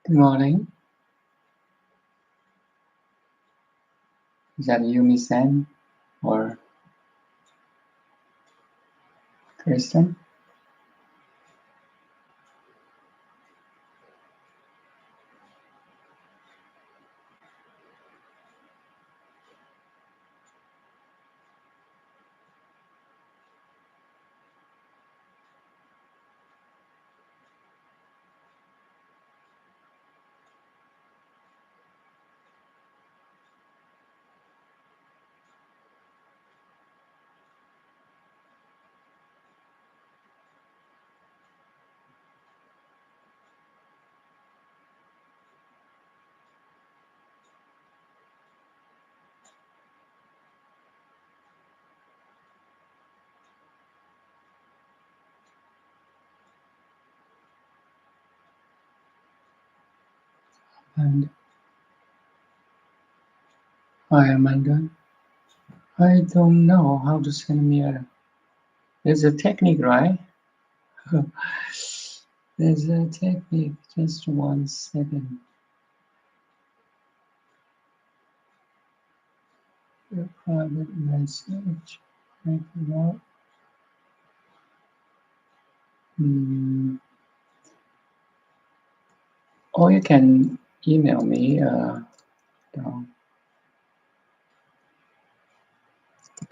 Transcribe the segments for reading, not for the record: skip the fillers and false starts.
Good morning. Is that you, Miss Anne, or Kristen? And hi, Amanda. I don't know how to send me a. There's a technique, right? There's a technique. Just 1 second. Your private message. Thank you, Lord. Or you can email me.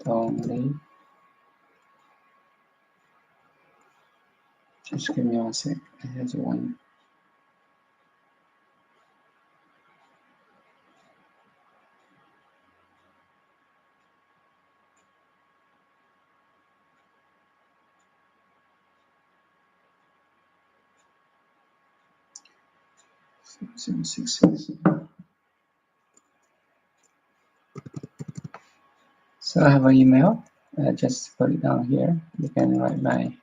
Don't leave. Just give me 1 sec. Here's one. Six. So I have an email. Just put it down here. You can write my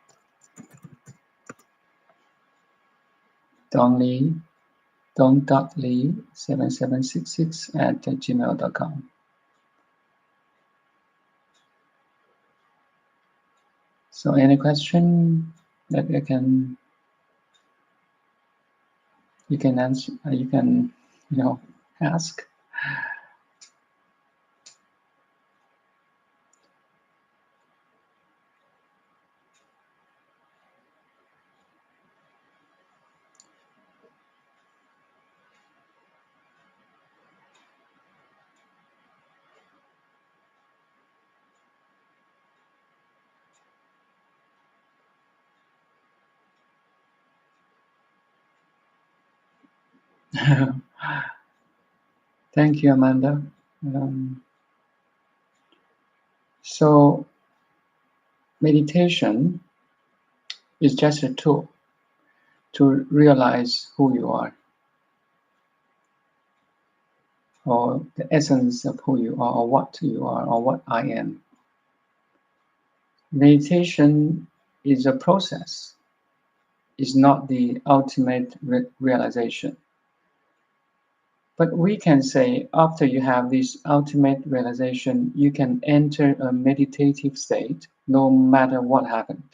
don.lee7766@gmail.com. So any question that you can answer, you can ask. Thank you, Amanda. So meditation is just a tool to realize who you are, or the essence of who you are, or what you are, or what I am. Meditation is a process. It's not the ultimate realization. But we can say after you have this ultimate realization, you can enter a meditative state no matter what happened.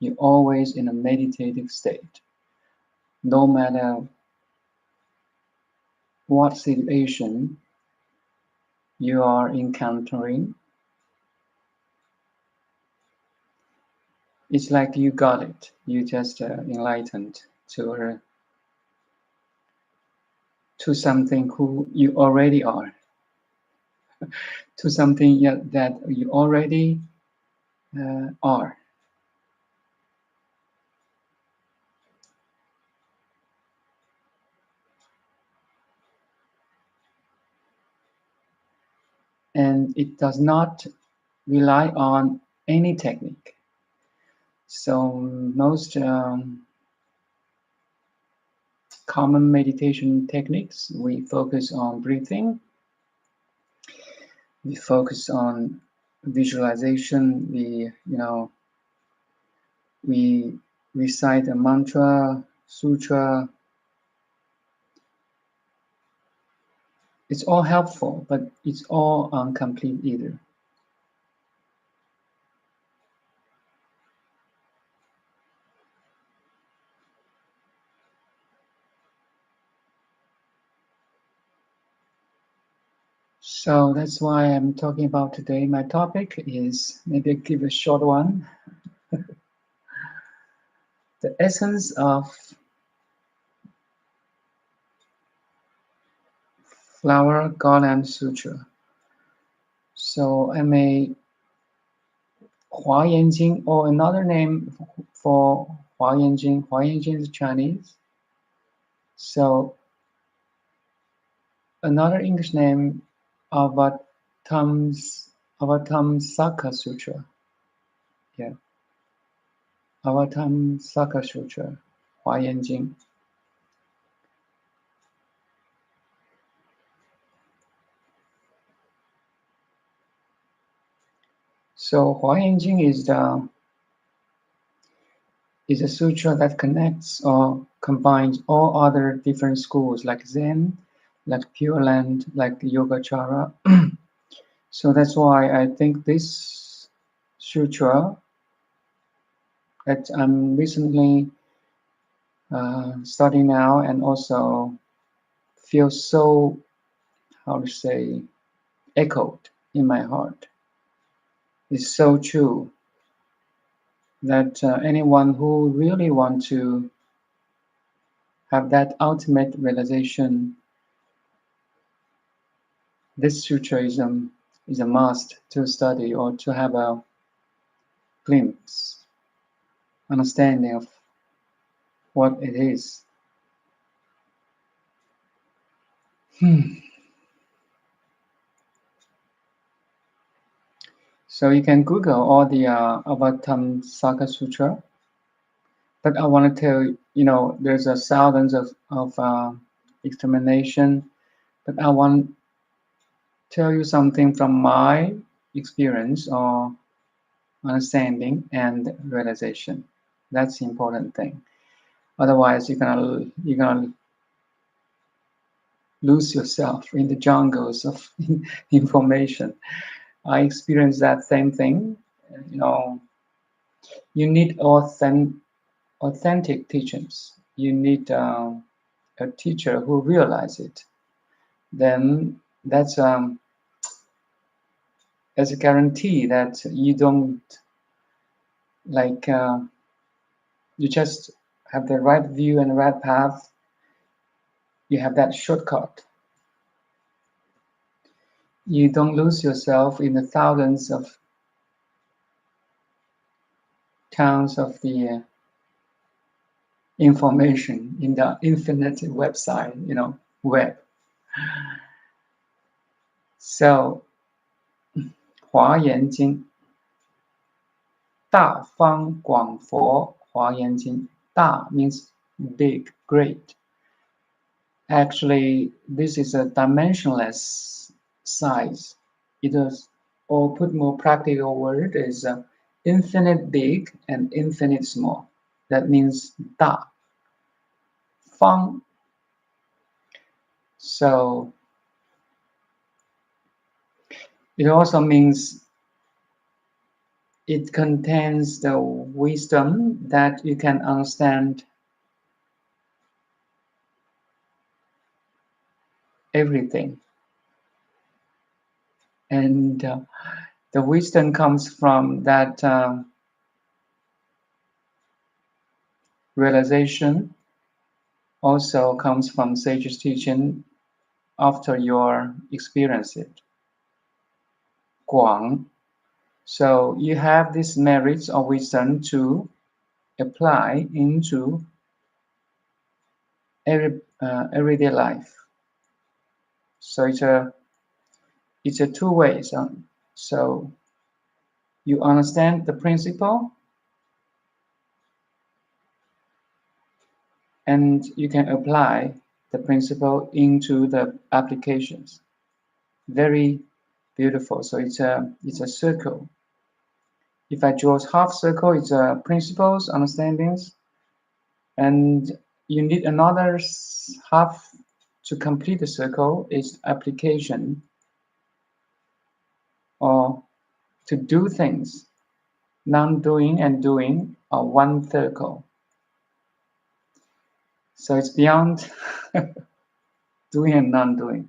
You're always in a meditative state. No matter what situation you are encountering, it's like you got it. You just enlightened to something who you already are, to something that you already are. And it does not rely on any technique. So most common meditation techniques, we focus on breathing, we focus on visualization, we recite a mantra, sutra. It's all helpful, but it's all incomplete either. So that's why I'm talking about today. My topic is, maybe I'll give a short one, the essence of Flower Adornment Sutra. So I may Hua Yan Jing, or another name for Hua Yan Jing. Hua Yan Jing is Chinese. So another English name, Avatamsaka Sutra. Yeah, Avatamsaka Sutra, Hua Yan Jing. So Hua Yan Jing is a sutra that connects or combines all other different schools like Zen, like Pure Land, like Yogacara. So that's why I think this sutra that I'm recently studying now, and also feel so, how to say, echoed in my heart. It's so true that anyone who really want to have that ultimate realization, this sutra is a must to study or to have a glimpse, understanding of what it is. So you can Google all the Avatamsaka Sutra, but I want to tell you, there's a thousands of explanation, but I want to tell you something from my experience or understanding and realization. That's the important thing. Otherwise, you're gonna lose yourself in the jungles of information. I experienced that same thing. You need authentic teachings. You need a teacher who realizes it. Then that's a guarantee that you don't you just have the right view and right path. You have that shortcut. You don't lose yourself in the thousands of tons of the information in the infinite website, web. So, 华严经, 大方广佛华严经. 大 means big, great. Actually, this is a dimensionless size. It is, or put more practical word, is infinite big and infinite small. That means 大. Fang. So it also means it contains the wisdom that you can understand everything. And the wisdom comes from that realization, also comes from sage's teaching after your experience it. Guang. So you have this merits of wisdom to apply into everyday life. So it's a two ways. So you understand the principle, and you can apply the principle into the applications. Very beautiful. So it's a circle. If I draw a half circle, it's principles, understandings, and you need another half to complete the circle is application, or to do things. Non-doing and doing are one circle. So it's beyond doing and non-doing.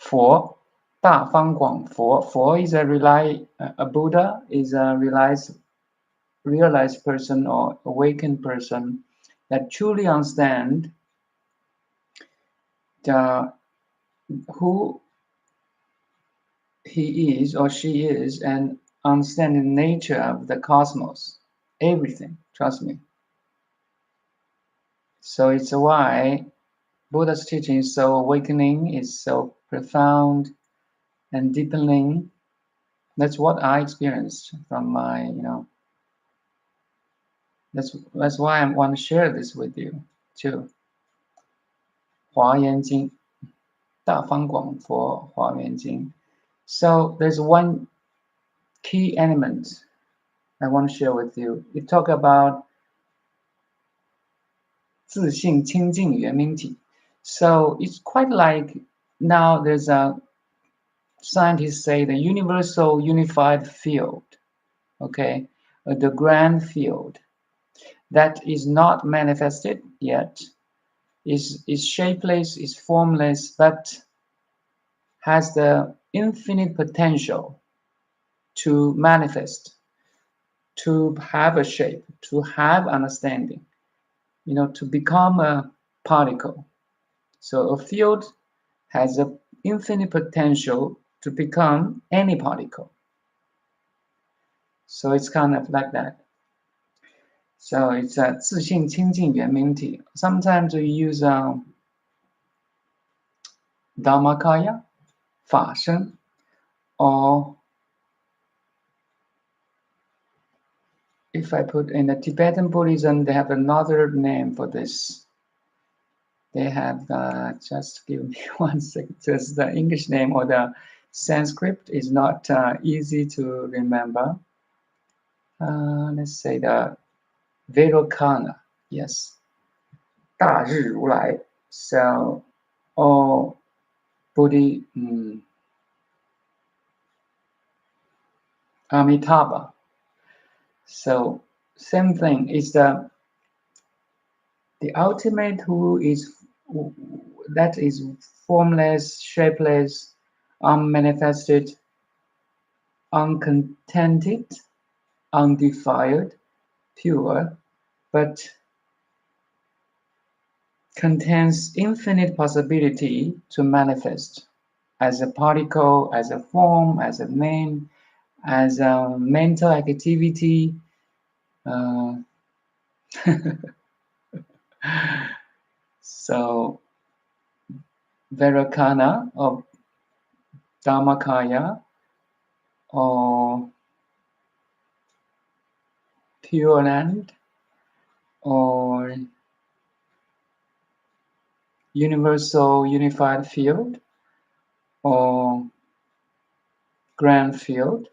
佛 大方广佛 佛 is a Buddha is a realized person or awakened person that truly understand who he is or she is and understand the nature of the cosmos, everything, trust me. So it's why Buddha's teaching is so awakening, is so profound and deepening. That's what I experienced from my, that's why I want to share this with you too. 华严经 大方广佛华严经 So there's one key element I want to share with you. We talk about 自性清净圆明体. So it's quite like now there's a scientists say the universal unified field, okay, the grand field that is not manifested yet, is shapeless, is formless, but has the infinite potential to manifest, to have a shape, to have understanding, to become a particle. So a field has an infinite potential to become any particle. So it's kind of like that. So it's a 自性清净圆明体. Sometimes we use Dhammakaya, 法身, or if I put in the Tibetan Buddhism, they have another name for this. They have, just give me 1 second, just the English name or the Sanskrit is not easy to remember. Let's say the Vairocana, yes. 大日如来. So, or Buddhi, Amitabha. So, same thing is the ultimate that is formless, shapeless, unmanifested, uncontented, undefiled, pure, but contains infinite possibility to manifest as a particle, as a form, as a name, as a mental activity. So Vairocana or Dhammakaya or Pure Land or Universal Unified Field or Grand Field.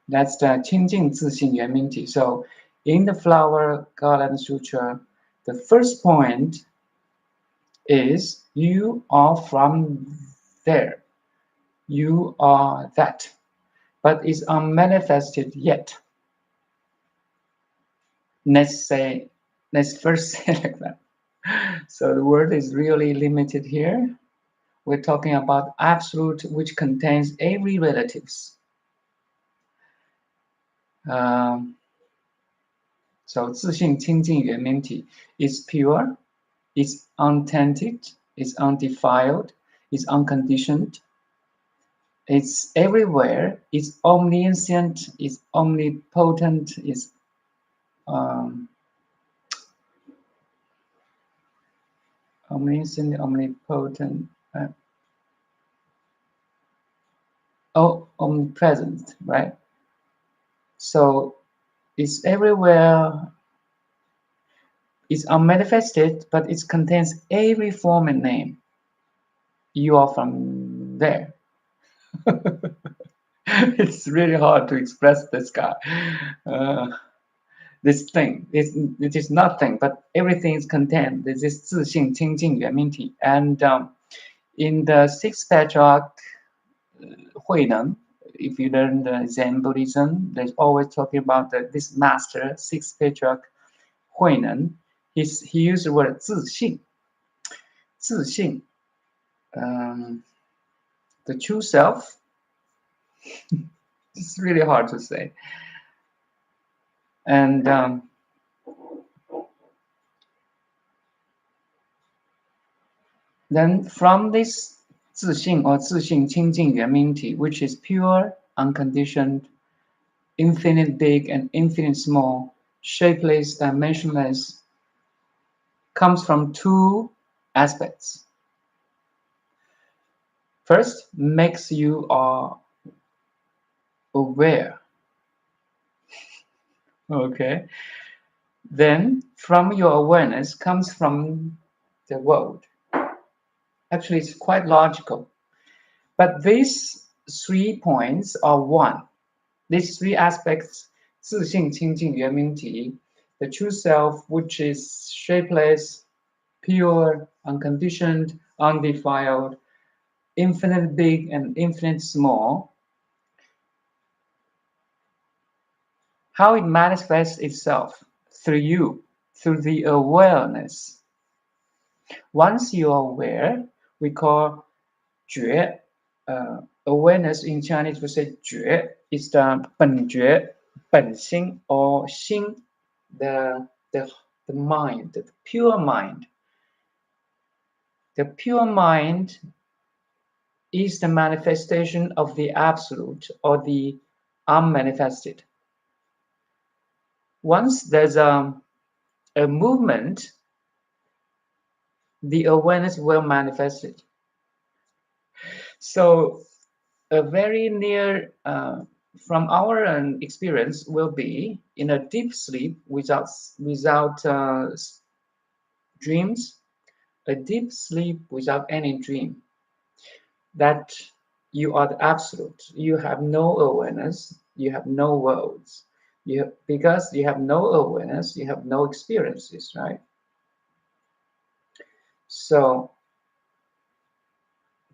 That's the 清净自性圆明体. So in the Flower Garland Sutra, the first point is you are from there. You are that. But it's unmanifested yet. Let's first say like that. So the word is really limited here. We're talking about absolute, which contains every relatives. So 自性清净圆明体 is pure, is untainted, is undefiled, is unconditioned. It's everywhere, it's omniscient, it's omnipotent, it's omniscient, omnipotent, omnipresent, right? So it's everywhere, it's unmanifested, but it contains every form and name. You are from there. It's really hard to express this guy. This thing, it is nothing, but everything is contained. This is 自性清净圆明体. And in the sixth patriarch, Hui Neng, if you learn the Zen Buddhism, there's always talking about this master, sixth patriarch, Hui Neng. He used the word 自性. 自性. the true self. It's really hard to say. And then from this 自性 or 自性清净圆明体, which is pure, unconditioned, infinite big and infinite small, shapeless, dimensionless, comes from two aspects. First, makes you aware. Okay. Then, from your awareness comes from the world. Actually, it's quite logical. But these 3 points are one. These 3 aspects, 自性清净圆明体, the true self, which is shapeless, pure, unconditioned, undefiled, infinite big and infinite small, how it manifests itself through you, through the awareness. Once you are aware, we call 觉. Awareness in Chinese we say 觉 is the 本觉, 本心 or 心, the mind, the pure mind. The pure mind is the manifestation of the absolute or the unmanifested. Once there's a movement, the awareness will manifest it. So a very near from our experience will be in a deep sleep without dreams, a deep sleep without any dream, that you are the absolute. You have no awareness, you have no worlds. Because you have no awareness, you have no experiences, right? So,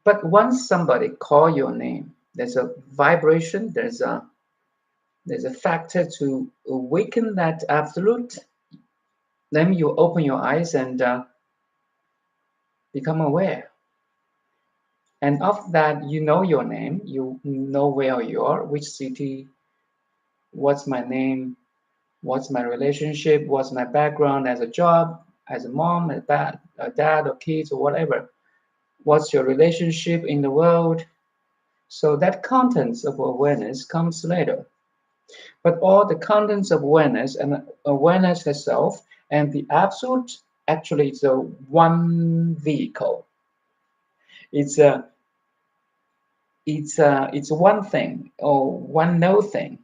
but once somebody call your name, there's a vibration, there's a factor to awaken that absolute. Then you open your eyes and become aware. And of that, you know your name, you know where you are, which city, what's my name, what's my relationship, what's my background as a job, as a mom, a dad or kids or whatever. What's your relationship in the world? So that contents of awareness comes later. But all the contents of awareness and awareness herself and the absolute, actually it's a one vehicle. It's one thing or one no thing.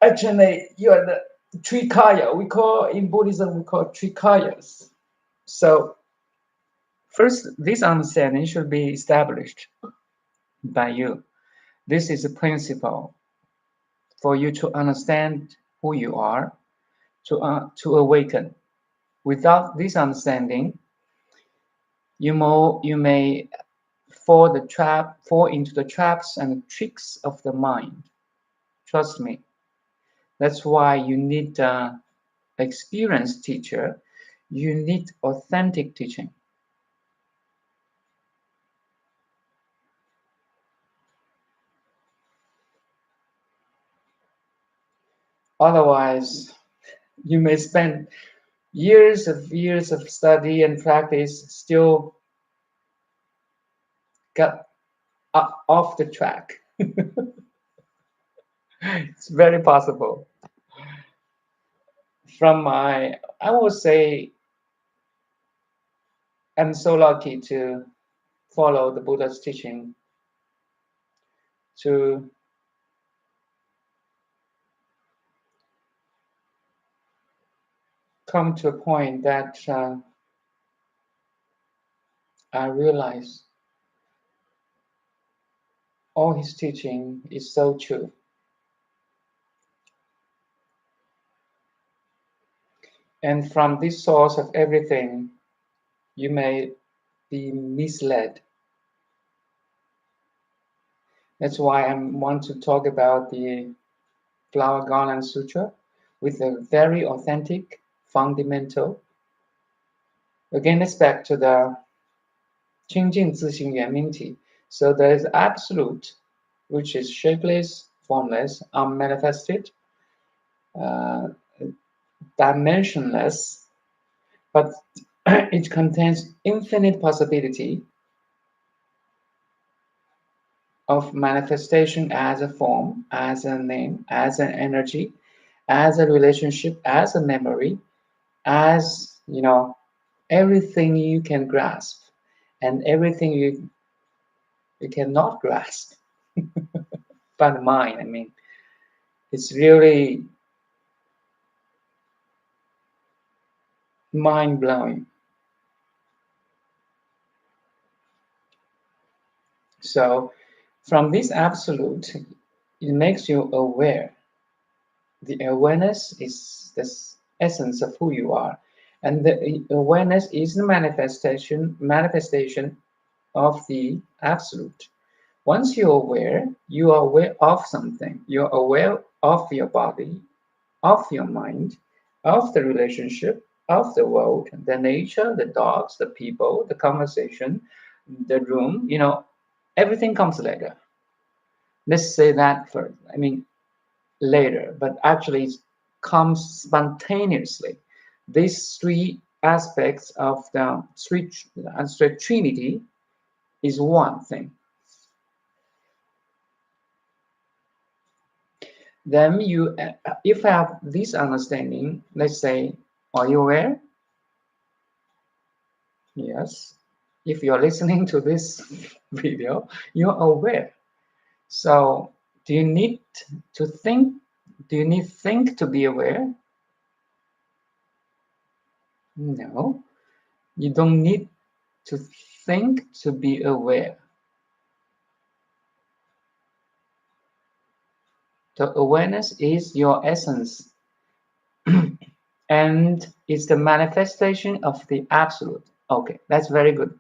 Actually, you are the trikaya. We call in Buddhism, we call trikayas. So first, this understanding should be established by you. This is a principle for you to understand who you are, to awaken. Without this understanding, you may fall into the traps and tricks of the mind. Trust me. That's why you need an experienced teacher. You need authentic teaching. Otherwise, you may spend years of study and practice, still got off the track. It's very possible. I would say, I'm so lucky to follow the Buddha's teaching, to come to a point that I realize all his teaching is so true. And from this source of everything, you may be misled. That's why I want to talk about the Flower Garland Sutra with a very authentic, fundamental, Again, it's back to the 清净自性圆明体. So there is absolute, which is shapeless, formless, unmanifested, dimensionless, but it contains infinite possibility of manifestation as a form, as a name, as an energy, as a relationship, as a memory, as, everything you can grasp and everything you cannot grasp by the mind. I mean, it's really mind-blowing. So from this absolute, it makes you aware. The awareness is the essence of who you are. And the awareness is the manifestation of the absolute. Once you're aware, you are aware of something. You're aware of your body, of your mind, of the relationship, of the world, the nature, the dogs, the people, the conversation, the room, everything comes later. Let's say that first. I mean, later, but actually it comes spontaneously. These three aspects of the Trinity is one thing. Then if you have this understanding, let's say, are you aware? Yes. If you're listening to this video, you're aware. So do you need to think? Do you need think to be aware? No. You don't need to think to be aware. The awareness is your essence and it's the manifestation of the absolute. Okay, that's very good.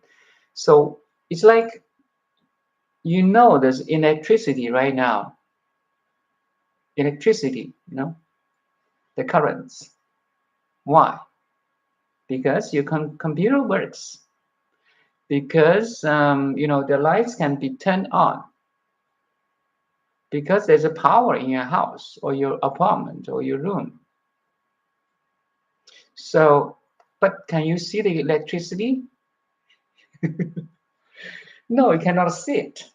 So it's like, there's electricity right now. Electricity, the currents. Why? Because your computer works. Because, the lights can be turned on. Because there's a power in your house or your apartment or your room. So, but can you see the electricity? No, you cannot see it.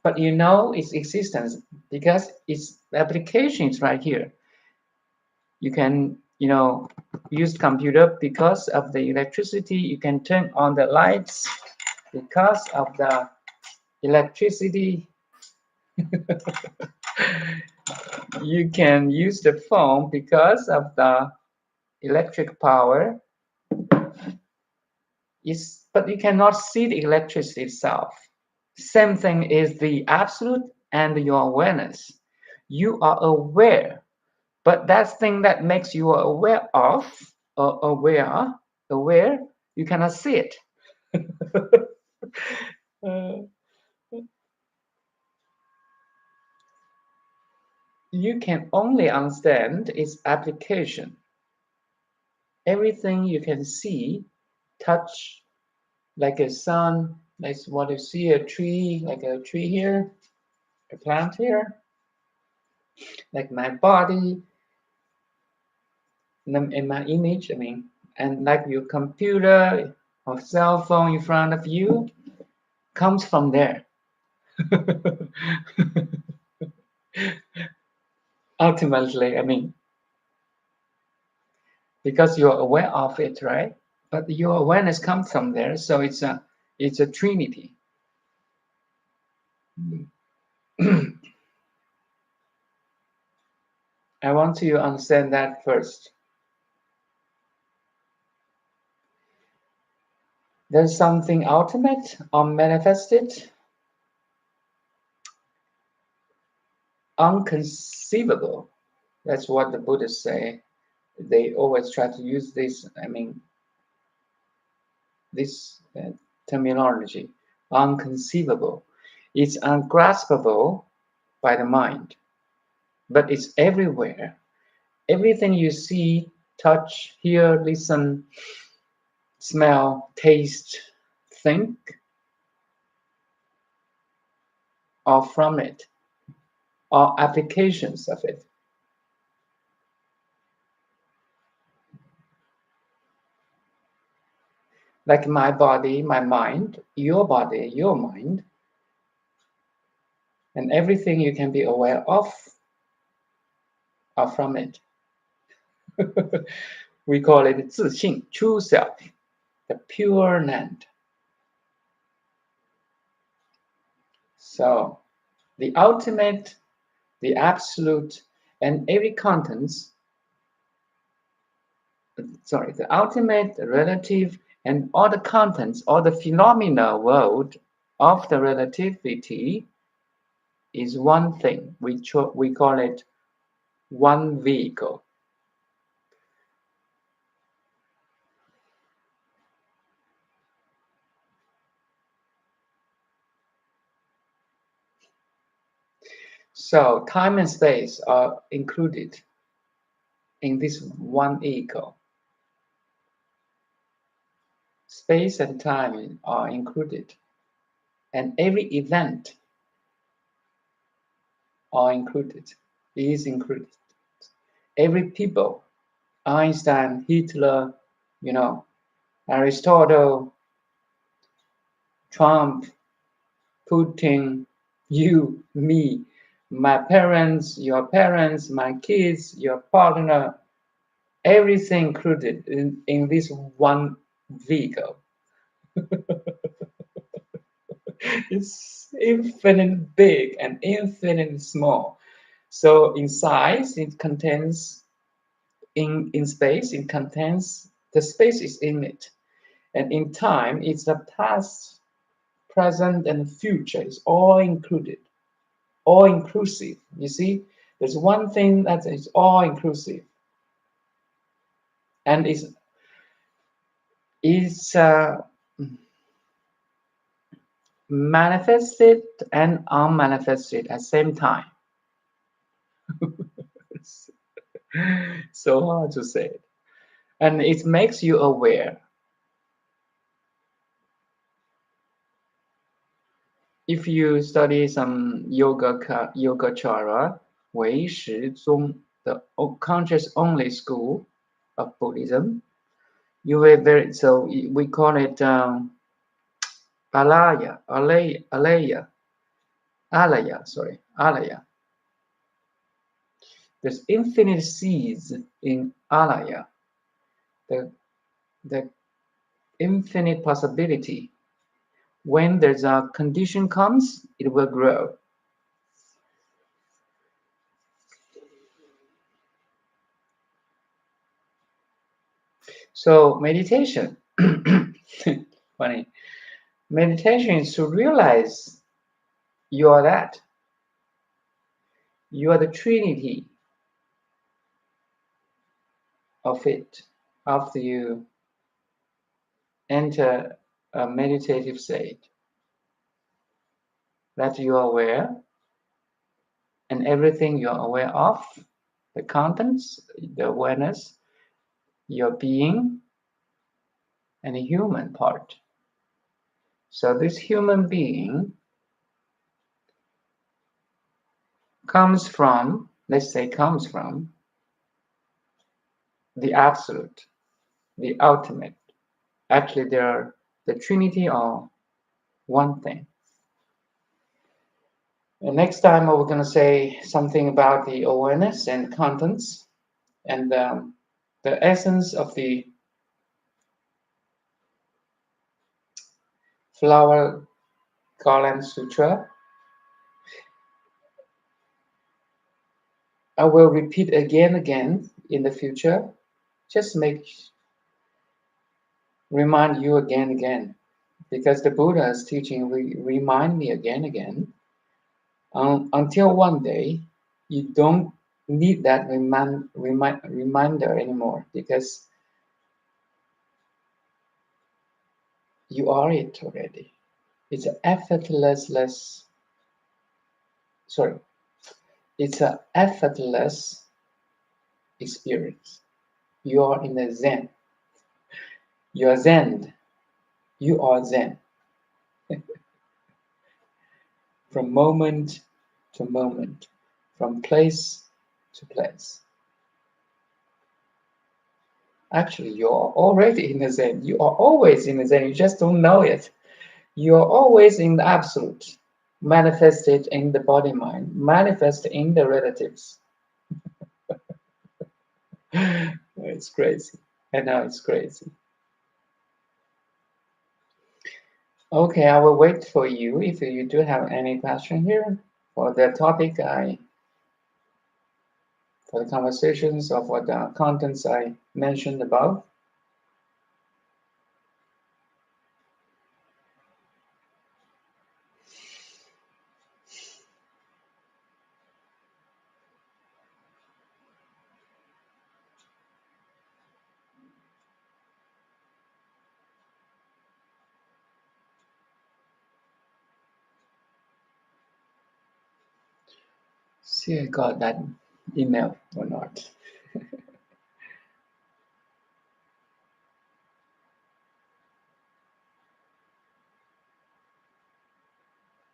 But its existence because its application is right here. You can, use computer because of the electricity. You can turn on the lights because of the electricity. You can use the phone because of the electric power. But you cannot see the electricity itself. Same thing is the absolute and your awareness. You are aware, but that thing that makes you aware of, or aware, you cannot see it. You can only understand its application. Everything you can see, touch, like a sun, like what you see a tree, like a tree here, a plant here, like my body, in my image, and like your computer or cell phone in front of you, comes from there. Ultimately, because you're aware of it, right? But your awareness comes from there, so it's a trinity. I want you to understand that first. There's something ultimate, unmanifested, unconceivable. That's what the Buddhists say. They always try to use this, this terminology, unconceivable. It's ungraspable by the mind, but it's everywhere. Everything you see touch, hear, listen, smell, taste, think, or from it, or applications of it. Like my body, my mind, your body, your mind, and everything you can be aware of are from it. We call it 自性, true self, the pure land. So the ultimate, the absolute, and every contents, the ultimate, the relative, and all the contents, all the phenomena world of the relativity is one thing. We call it one vehicle. So time and space are included in this one ego. Space and time are included, and every event are included, is included. Every people, Einstein, Hitler, Aristotle, Trump, Putin, you, me, my parents, your parents, my kids, your partner, everything included in this one vehicle. It's infinite big and infinite small. So in size, it contains, in space, it contains, the space is in it. And in time, it's the past, present, and future. It's all included, all inclusive. You see, there's one thing that is all inclusive. And it's manifested and unmanifested at the same time. So hard to say it. And it makes you aware. If you study some Yogacara, Weishizong, the conscious only school of Buddhism, you will so we call it alaya. There's infinite seeds in alaya. The infinite possibility. When there's a condition comes, it will grow. So meditation, funny. Meditation is to realize you are that. You are the trinity of it after you enter a meditative state. That you are aware, and everything you are aware of, the contents, the awareness, your being, and the human part. So this human being comes from, let's say comes from, the absolute, the ultimate. Actually, the trinity are one thing. And next time we're going to say something about the awareness and contents and the essence of the Flower Garland Sutra. I will repeat again in the future. Just remind you again, because the Buddha's teaching remind me again. Until one day, you don't need that reminder anymore, because you are it already. It's an effortless experience. You are in the Zen. You are Zen. You are Zen. From moment to moment, from place to place. Actually, you are already in the Zen. You are always in the Zen. You just don't know it. You are always in the absolute, manifested in the body-mind, manifested in the relatives. It's crazy. I know it's crazy. Okay, I will wait for you if you do have any question here for the topic for the conversations or for the contents I mentioned above. See, I got that email or not.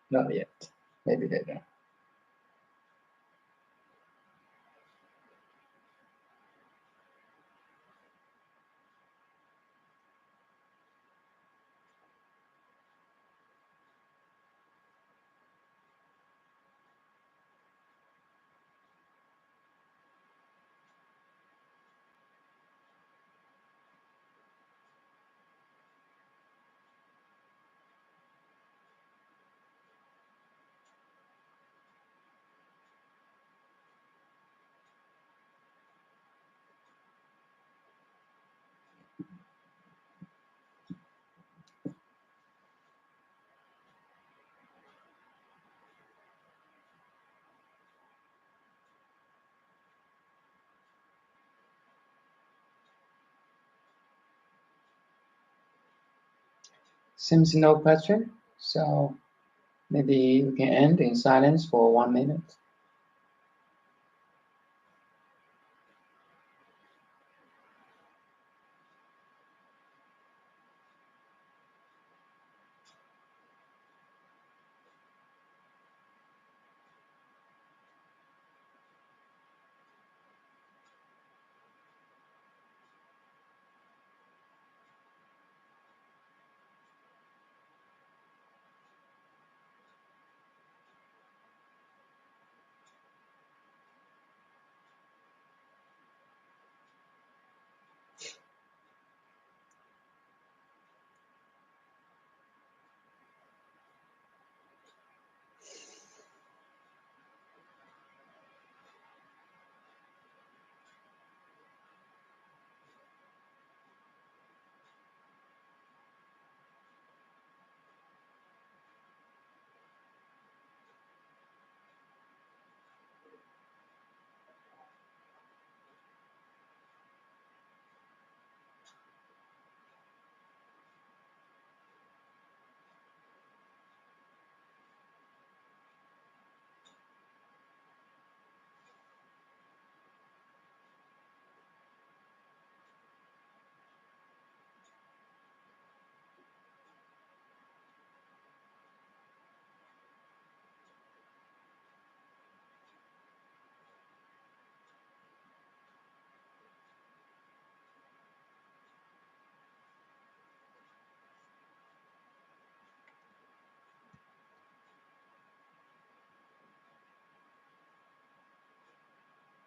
Not yet. Maybe later. Seems no question, so maybe we can end in silence for 1 minute.